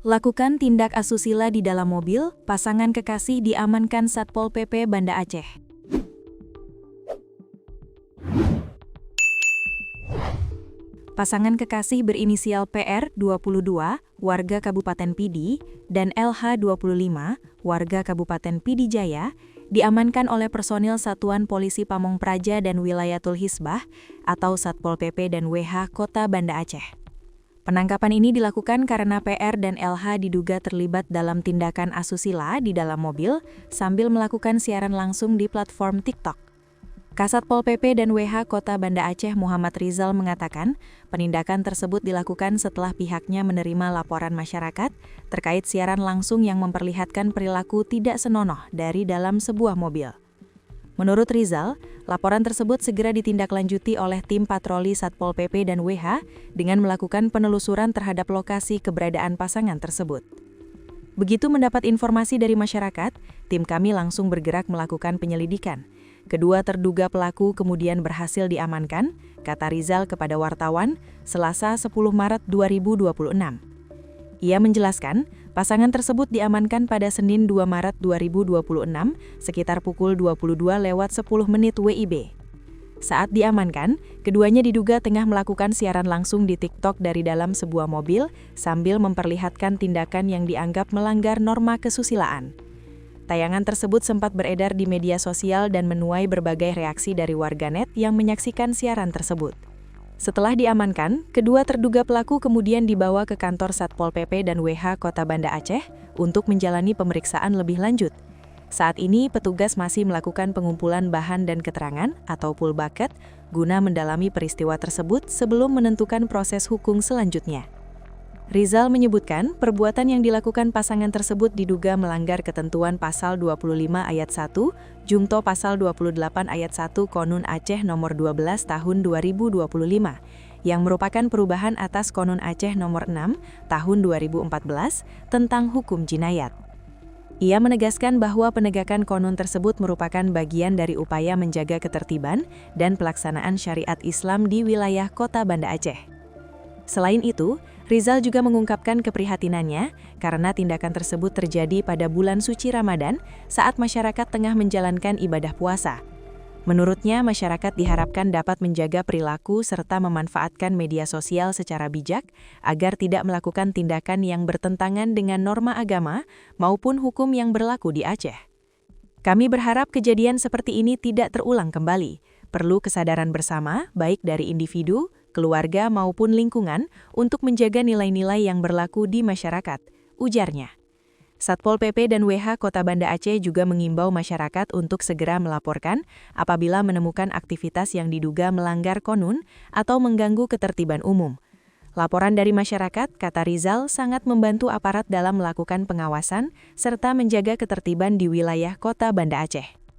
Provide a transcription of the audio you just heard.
Lakukan tindak asusila di dalam mobil, pasangan kekasih diamankan Satpol PP Banda Aceh. Pasangan kekasih berinisial PR 22, warga Kabupaten Pidi, dan LH 25, warga Kabupaten Pidi Jaya, diamankan oleh personil Satuan Polisi Pamong Praja dan Wilayatul Hisbah atau Satpol PP dan WH Kota Banda Aceh. Penangkapan ini dilakukan karena PR dan LH diduga terlibat dalam tindakan asusila di dalam mobil sambil melakukan siaran langsung di platform TikTok. Kasatpol PP dan WH Kota Banda Aceh Muhammad Rizal mengatakan, penindakan tersebut dilakukan setelah pihaknya menerima laporan masyarakat terkait siaran langsung yang memperlihatkan perilaku tidak senonoh dari dalam sebuah mobil. Menurut Rizal, laporan tersebut segera ditindaklanjuti oleh tim patroli Satpol PP dan WH dengan melakukan penelusuran terhadap lokasi keberadaan pasangan tersebut. Begitu mendapat informasi dari masyarakat, tim kami langsung bergerak melakukan penyelidikan. Kedua terduga pelaku kemudian berhasil diamankan, kata Rizal kepada wartawan, Selasa 10 Maret 2026. Ia menjelaskan, pasangan tersebut diamankan pada Senin 2 Maret 2026 sekitar pukul 22:10 WIB. Saat diamankan, keduanya diduga tengah melakukan siaran langsung di TikTok dari dalam sebuah mobil sambil memperlihatkan tindakan yang dianggap melanggar norma kesusilaan. Tayangan tersebut sempat beredar di media sosial dan menuai berbagai reaksi dari warganet yang menyaksikan siaran tersebut. Setelah diamankan, kedua terduga pelaku kemudian dibawa ke kantor Satpol PP dan WH Kota Banda Aceh untuk menjalani pemeriksaan lebih lanjut. Saat ini, petugas masih melakukan pengumpulan bahan dan keterangan atau pool bucket guna mendalami peristiwa tersebut sebelum menentukan proses hukum selanjutnya. Rizal menyebutkan, perbuatan yang dilakukan pasangan tersebut diduga melanggar ketentuan Pasal 25 Ayat 1, Jungto Pasal 28 Ayat 1 Konun Aceh Nomor 12 Tahun 2025, yang merupakan perubahan atas Konun Aceh Nomor 6 Tahun 2014 tentang hukum jinayat. Ia menegaskan bahwa penegakan konun tersebut merupakan bagian dari upaya menjaga ketertiban dan pelaksanaan syariat Islam di wilayah Kota Banda Aceh. Selain itu, Rizal juga mengungkapkan keprihatinannya karena tindakan tersebut terjadi pada bulan suci Ramadan saat masyarakat tengah menjalankan ibadah puasa. Menurutnya, masyarakat diharapkan dapat menjaga perilaku serta memanfaatkan media sosial secara bijak agar tidak melakukan tindakan yang bertentangan dengan norma agama maupun hukum yang berlaku di Aceh. Kami berharap kejadian seperti ini tidak terulang kembali. Perlu kesadaran bersama, baik dari individu, keluarga maupun lingkungan untuk menjaga nilai-nilai yang berlaku di masyarakat, ujarnya. Satpol PP dan WH Kota Banda Aceh juga mengimbau masyarakat untuk segera melaporkan apabila menemukan aktivitas yang diduga melanggar konun atau mengganggu ketertiban umum. Laporan dari masyarakat, kata Rizal, sangat membantu aparat dalam melakukan pengawasan serta menjaga ketertiban di wilayah Kota Banda Aceh.